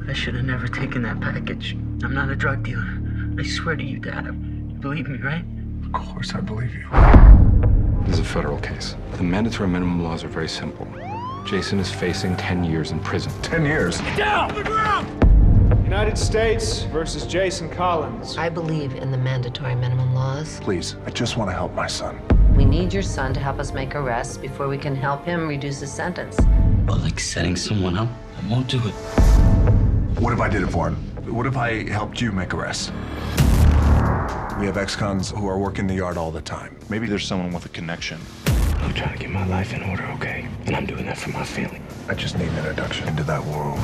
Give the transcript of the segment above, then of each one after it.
I should have never taken that package. I'm not a drug dealer. I swear to you, Dad. You believe me, right? Of course I believe you. This is a federal case. The mandatory minimum laws are very simple. Jason is facing 10 years in prison. 10 years? United States versus Jason Collins. I believe in the mandatory minimum laws. Please, I just want to help my son. We need your son to help us make arrests before we can help him reduce his sentence. Well, like setting someone up, I won't do it. What if I did it for him? What if I helped you make arrests? We have ex-cons who are working the yard all the time. Maybe there's someone with a connection. I'm trying to get my life in order, okay? And I'm doing that for my family. I just need an introduction into that world.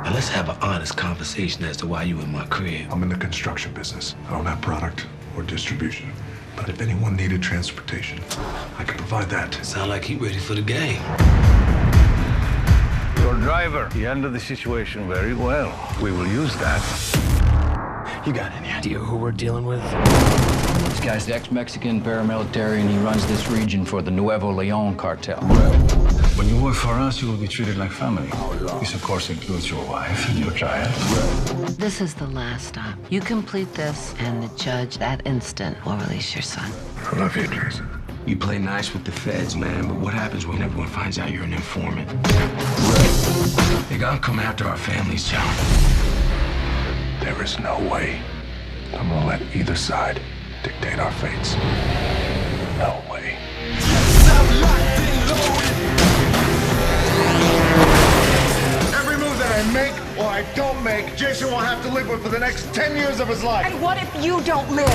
Now let's have an honest conversation as to why you in my crib. I'm in the construction business. I don't have product or distribution. But if anyone needed transportation, I can provide that. Sound like he ready for the game. Your driver, he handled the situation very well. We will use that. You got any idea who we're dealing with? This guy's ex-Mexican paramilitary, and he runs this region for the Nuevo Leon cartel. When you work for us, you will be treated like family. This, of course, includes your wife and your child. This is the last stop. You complete this, and the judge that instant will release your son. I love you, Jason. You play nice with the feds, man, but what happens when everyone finds out you're an informant? They gotta come after our families, John. There is no way I'm gonna let either side dictate our fates. No way. Every move that I make or I don't make, Jason will have to live with for the next 10 years of his life. And what if you don't live?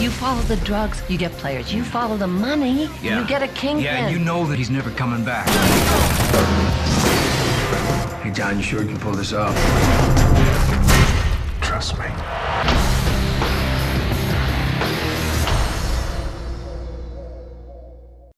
You follow the drugs, you get players. You follow the money, you get a kingpin. Yeah, you know that he's never coming back. Hey, John, you sure you can pull this off? Trust me.